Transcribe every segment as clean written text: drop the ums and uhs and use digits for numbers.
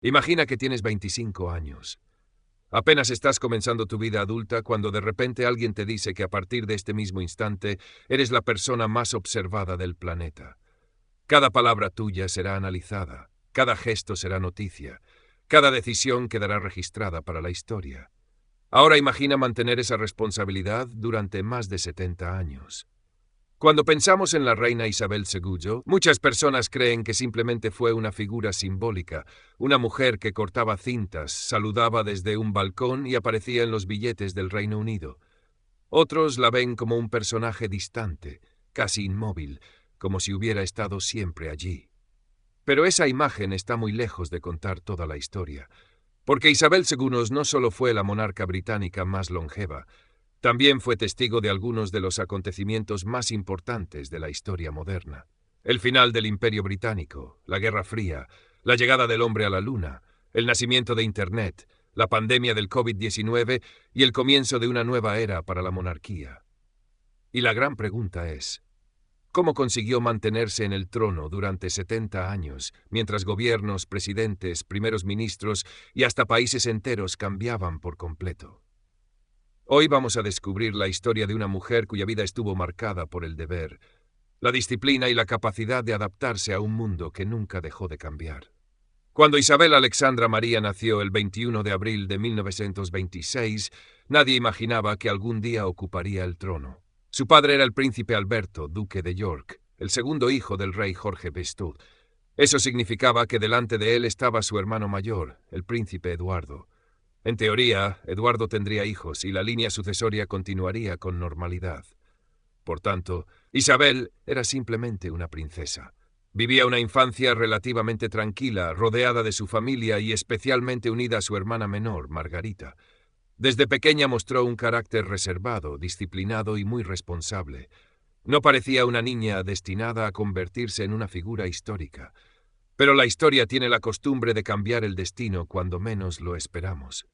Imagina que tienes 25 años. Apenas estás comenzando tu vida adulta cuando de repente alguien te dice que a partir de este mismo instante eres la persona más observada del planeta. Cada palabra tuya será analizada, cada gesto será noticia, cada decisión quedará registrada para la historia. Ahora imagina mantener esa responsabilidad durante más de 70 años. Cuando pensamos en la reina Isabel II, muchas personas creen que simplemente fue una figura simbólica, una mujer que cortaba cintas, saludaba desde un balcón y aparecía en los billetes del Reino Unido. Otros la ven como un personaje distante, casi inmóvil, como si hubiera estado siempre allí. Pero esa imagen está muy lejos de contar toda la historia, porque Isabel II no solo fue la monarca británica más longeva, también fue testigo de algunos de los acontecimientos más importantes de la historia moderna. El final del Imperio Británico, la Guerra Fría, la llegada del hombre a la Luna, el nacimiento de Internet, la pandemia del COVID-19 y el comienzo de una nueva era para la monarquía. Y la gran pregunta es, ¿cómo consiguió mantenerse en el trono durante 70 años, mientras gobiernos, presidentes, primeros ministros y hasta países enteros cambiaban por completo? Hoy vamos a descubrir la historia de una mujer cuya vida estuvo marcada por el deber, la disciplina y la capacidad de adaptarse a un mundo que nunca dejó de cambiar. Cuando Isabel Alexandra María nació el 21 de abril de 1926, nadie imaginaba que algún día ocuparía el trono. Su padre era el príncipe Alberto, duque de York, el segundo hijo del rey Jorge VI. Eso significaba que delante de él estaba su hermano mayor, el príncipe Eduardo. En teoría, Eduardo tendría hijos y la línea sucesoria continuaría con normalidad. Por tanto, Isabel era simplemente una princesa. Vivía una infancia relativamente tranquila, rodeada de su familia y especialmente unida a su hermana menor, Margarita. Desde pequeña mostró un carácter reservado, disciplinado y muy responsable. No parecía una niña destinada a convertirse en una figura histórica. Pero la historia tiene la costumbre de cambiar el destino cuando menos lo esperamos.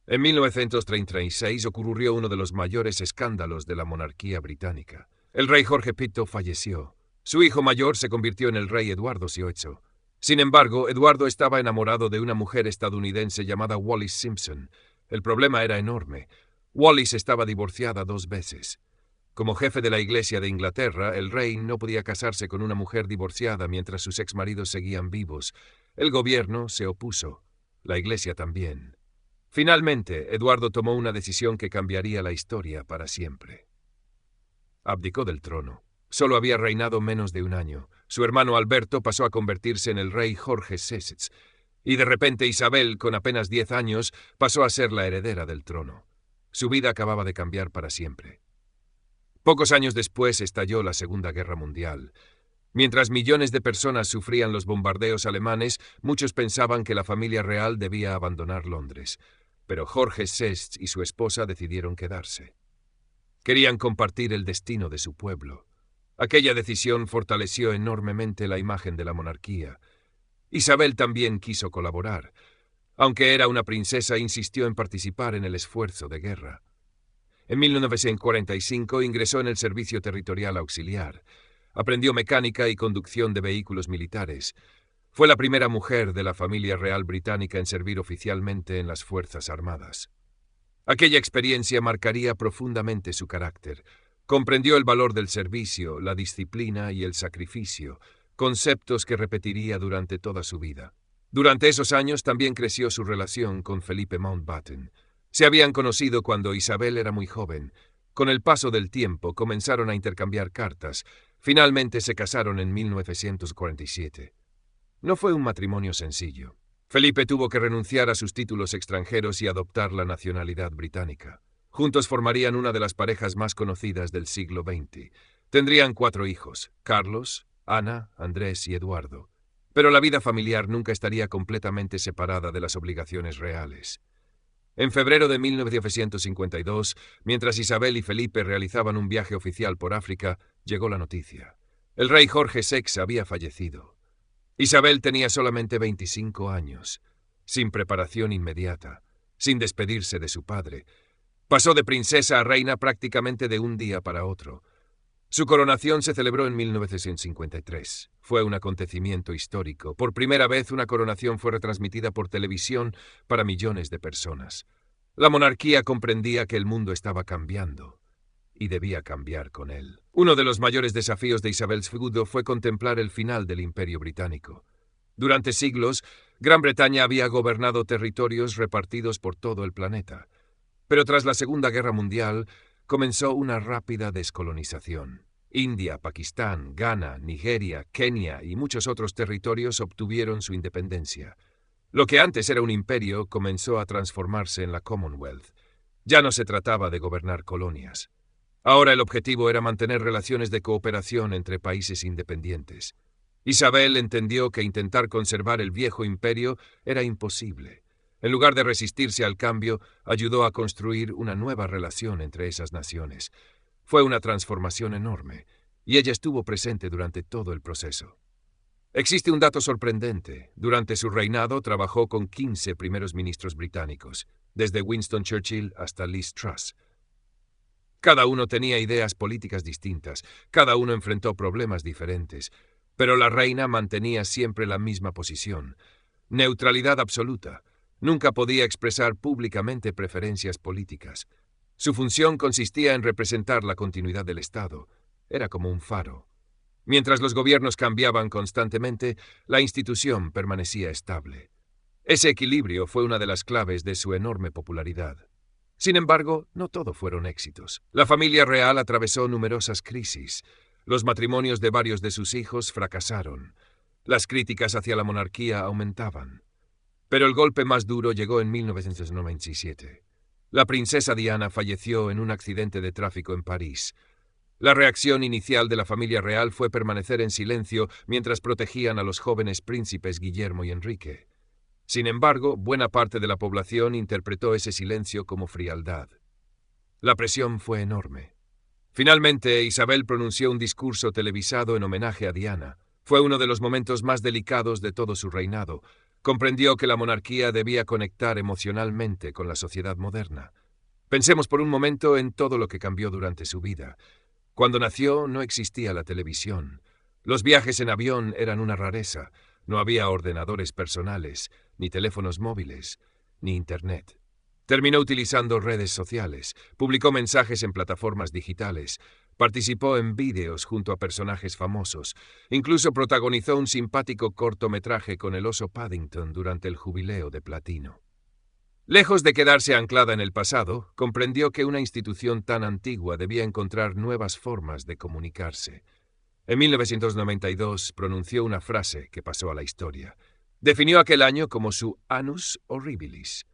En 1936 ocurrió uno de los mayores escándalos de la monarquía británica. El rey Jorge V falleció. Su hijo mayor se convirtió en el rey Eduardo VIII. Sin embargo, Eduardo estaba enamorado de una mujer estadounidense llamada Wallis Simpson. El problema era enorme. Wallis estaba divorciada 2 veces. Como jefe de la Iglesia de Inglaterra, el rey no podía casarse con una mujer divorciada mientras sus exmaridos seguían vivos. El gobierno se opuso. La Iglesia también. Finalmente, Eduardo tomó una decisión que cambiaría la historia para siempre. Abdicó del trono. Solo había reinado menos de un año. Su hermano Alberto pasó a convertirse en el rey Jorge VI, y de repente Isabel, con apenas 10 años, pasó a ser la heredera del trono. Su vida acababa de cambiar para siempre. Pocos años después estalló la Segunda Guerra Mundial. Mientras millones de personas sufrían los bombardeos alemanes, muchos pensaban que la familia real debía abandonar Londres. Pero Jorge VI y su esposa decidieron quedarse. Querían compartir el destino de su pueblo. Aquella decisión fortaleció enormemente la imagen de la monarquía. Isabel también quiso colaborar. Aunque era una princesa, insistió en participar en el esfuerzo de guerra. En 1945 ingresó en el Servicio Territorial Auxiliar. Aprendió mecánica y conducción de vehículos militares. Fue la primera mujer de la familia real británica en servir oficialmente en las Fuerzas Armadas. Aquella experiencia marcaría profundamente su carácter. Comprendió el valor del servicio, la disciplina y el sacrificio, conceptos que repetiría durante toda su vida. Durante esos años también creció su relación con Felipe Mountbatten. Se habían conocido cuando Isabel era muy joven. Con el paso del tiempo comenzaron a intercambiar cartas. Finalmente se casaron en 1947. No fue un matrimonio sencillo. Felipe tuvo que renunciar a sus títulos extranjeros y adoptar la nacionalidad británica. Juntos formarían una de las parejas más conocidas del siglo XX. Tendrían 4 hijos: Carlos, Ana, Andrés y Eduardo. Pero la vida familiar nunca estaría completamente separada de las obligaciones reales. En febrero de 1952, mientras Isabel y Felipe realizaban un viaje oficial por África, llegó la noticia. El rey Jorge VI había fallecido. Isabel tenía solamente 25 años, sin preparación inmediata, sin despedirse de su padre. Pasó de princesa a reina prácticamente de un día para otro. Su coronación se celebró en 1953. Fue un acontecimiento histórico. Por primera vez, una coronación fue retransmitida por televisión para millones de personas. La monarquía comprendía que el mundo estaba cambiando y debía cambiar con él. Uno de los mayores desafíos de Isabel II fue contemplar el final del Imperio Británico. Durante siglos, Gran Bretaña había gobernado territorios repartidos por todo el planeta. Pero tras la Segunda Guerra Mundial, comenzó una rápida descolonización. India, Pakistán, Ghana, Nigeria, Kenia y muchos otros territorios obtuvieron su independencia. Lo que antes era un imperio comenzó a transformarse en la Commonwealth. Ya no se trataba de gobernar colonias. Ahora el objetivo era mantener relaciones de cooperación entre países independientes. Isabel entendió que intentar conservar el viejo imperio era imposible. En lugar de resistirse al cambio, ayudó a construir una nueva relación entre esas naciones. Fue una transformación enorme, y ella estuvo presente durante todo el proceso. Existe un dato sorprendente. Durante su reinado trabajó con 15 primeros ministros británicos, desde Winston Churchill hasta Liz Truss. Cada uno tenía ideas políticas distintas, cada uno enfrentó problemas diferentes, pero la reina mantenía siempre la misma posición: neutralidad absoluta. Nunca podía expresar públicamente preferencias políticas. Su función consistía en representar la continuidad del Estado. Era como un faro. Mientras los gobiernos cambiaban constantemente, la institución permanecía estable. Ese equilibrio fue una de las claves de su enorme popularidad. Sin embargo, no todo fueron éxitos. La familia real atravesó numerosas crisis. Los matrimonios de varios de sus hijos fracasaron. Las críticas hacia la monarquía aumentaban. Pero el golpe más duro llegó en 1997. La princesa Diana falleció en un accidente de tráfico en París. La reacción inicial de la familia real fue permanecer en silencio mientras protegían a los jóvenes príncipes Guillermo y Enrique. Sin embargo, buena parte de la población interpretó ese silencio como frialdad. La presión fue enorme. Finalmente, Isabel pronunció un discurso televisado en homenaje a Diana. Fue uno de los momentos más delicados de todo su reinado. Comprendió que la monarquía debía conectar emocionalmente con la sociedad moderna. Pensemos por un momento en todo lo que cambió durante su vida. Cuando nació no existía la televisión. Los viajes en avión eran una rareza. No había ordenadores personales, ni teléfonos móviles, ni internet. Terminó utilizando redes sociales, publicó mensajes en plataformas digitales, participó en vídeos junto a personajes famosos, incluso protagonizó un simpático cortometraje con el oso Paddington durante el jubileo de platino. Lejos de quedarse anclada en el pasado, comprendió que una institución tan antigua debía encontrar nuevas formas de comunicarse. En 1992 pronunció una frase que pasó a la historia. Definió aquel año como su annus horribilis,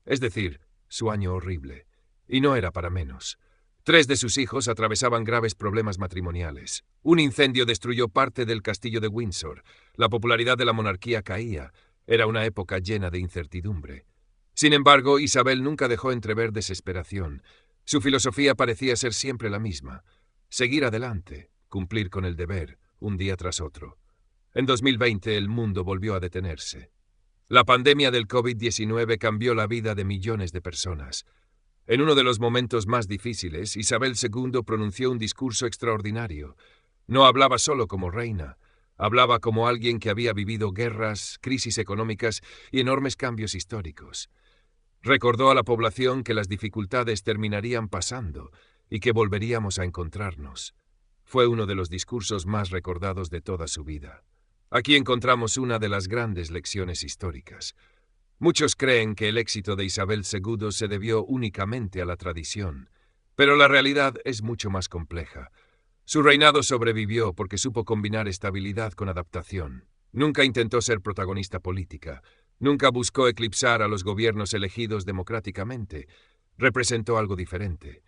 es decir, su año horrible. Y no era para menos. 3 de sus hijos atravesaban graves problemas matrimoniales. Un incendio destruyó parte del castillo de Windsor. La popularidad de la monarquía caía. Era una época llena de incertidumbre. Sin embargo, Isabel nunca dejó entrever desesperación. Su filosofía parecía ser siempre la misma: seguir adelante, cumplir con el deber, un día tras otro. En 2020 el mundo volvió a detenerse. La pandemia del COVID-19 cambió la vida de millones de personas. En uno de los momentos más difíciles, Isabel II pronunció un discurso extraordinario. No hablaba solo como reina, hablaba como alguien que había vivido guerras, crisis económicas y enormes cambios históricos. Recordó a la población que las dificultades terminarían pasando y que volveríamos a encontrarnos. Fue uno de los discursos más recordados de toda su vida. Aquí encontramos una de las grandes lecciones históricas. Muchos creen que el éxito de Isabel II se debió únicamente a la tradición, pero la realidad es mucho más compleja. Su reinado sobrevivió porque supo combinar estabilidad con adaptación. Nunca intentó ser protagonista política, nunca buscó eclipsar a los gobiernos elegidos democráticamente. Representó algo diferente: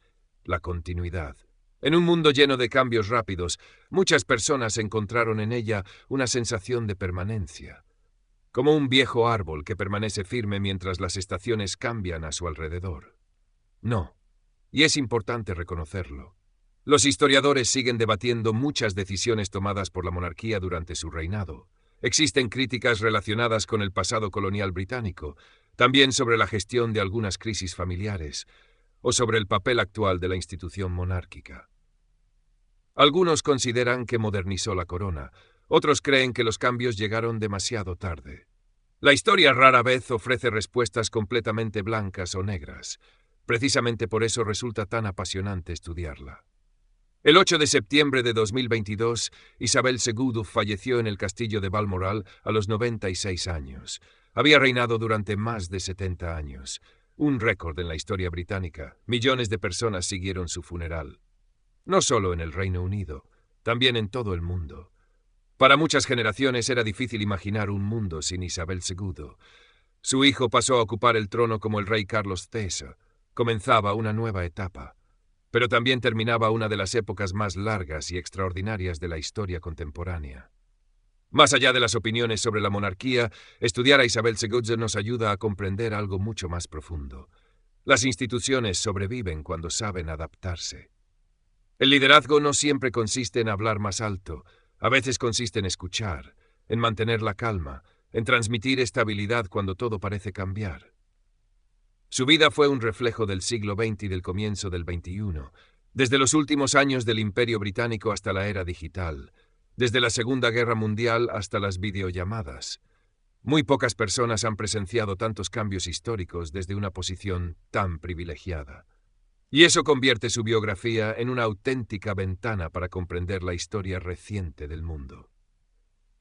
la continuidad. En un mundo lleno de cambios rápidos, muchas personas encontraron en ella una sensación de permanencia, como un viejo árbol que permanece firme mientras las estaciones cambian a su alrededor. No, y es importante reconocerlo. Los historiadores siguen debatiendo muchas decisiones tomadas por la monarquía durante su reinado. Existen críticas relacionadas con el pasado colonial británico, también sobre la gestión de algunas crisis familiares, o sobre el papel actual de la institución monárquica. Algunos consideran que modernizó la corona, otros creen que los cambios llegaron demasiado tarde. La historia rara vez ofrece respuestas completamente blancas o negras. Precisamente por eso resulta tan apasionante estudiarla. El 8 de septiembre de 2022, Isabel II falleció en el castillo de Balmoral a los 96 años. Había reinado durante más de 70 años. Un récord en la historia británica. Millones de personas siguieron su funeral. No solo en el Reino Unido, también en todo el mundo. Para muchas generaciones era difícil imaginar un mundo sin Isabel II. Su hijo pasó a ocupar el trono como el rey Carlos César. Comenzaba una nueva etapa, pero también terminaba una de las épocas más largas y extraordinarias de la historia contemporánea. Más allá de las opiniones sobre la monarquía, estudiar a Isabel II nos ayuda a comprender algo mucho más profundo. Las instituciones sobreviven cuando saben adaptarse. El liderazgo no siempre consiste en hablar más alto, a veces consiste en escuchar, en mantener la calma, en transmitir estabilidad cuando todo parece cambiar. Su vida fue un reflejo del siglo XX y del comienzo del XXI, desde los últimos años del Imperio Británico hasta la era digital, desde la Segunda Guerra Mundial hasta las videollamadas. Muy pocas personas han presenciado tantos cambios históricos desde una posición tan privilegiada. Y eso convierte su biografía en una auténtica ventana para comprender la historia reciente del mundo.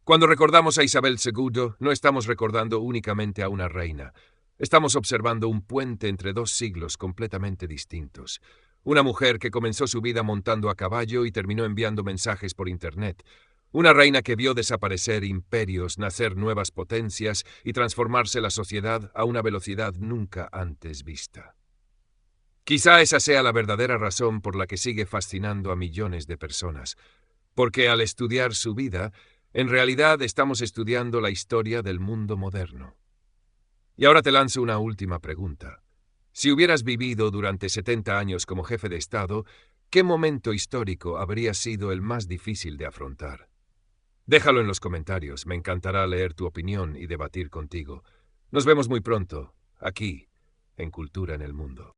Cuando recordamos a Isabel II, no estamos recordando únicamente a una reina. Estamos observando un puente entre dos siglos completamente distintos. Una mujer que comenzó su vida montando a caballo y terminó enviando mensajes por Internet. Una reina que vio desaparecer imperios, nacer nuevas potencias y transformarse la sociedad a una velocidad nunca antes vista. Quizá esa sea la verdadera razón por la que sigue fascinando a millones de personas, porque al estudiar su vida, en realidad estamos estudiando la historia del mundo moderno. Y ahora te lanzo una última pregunta. Si hubieras vivido durante 70 años como jefe de Estado, ¿qué momento histórico habría sido el más difícil de afrontar? Déjalo en los comentarios, me encantará leer tu opinión y debatir contigo. Nos vemos muy pronto, aquí, en Cultura en el Mundo.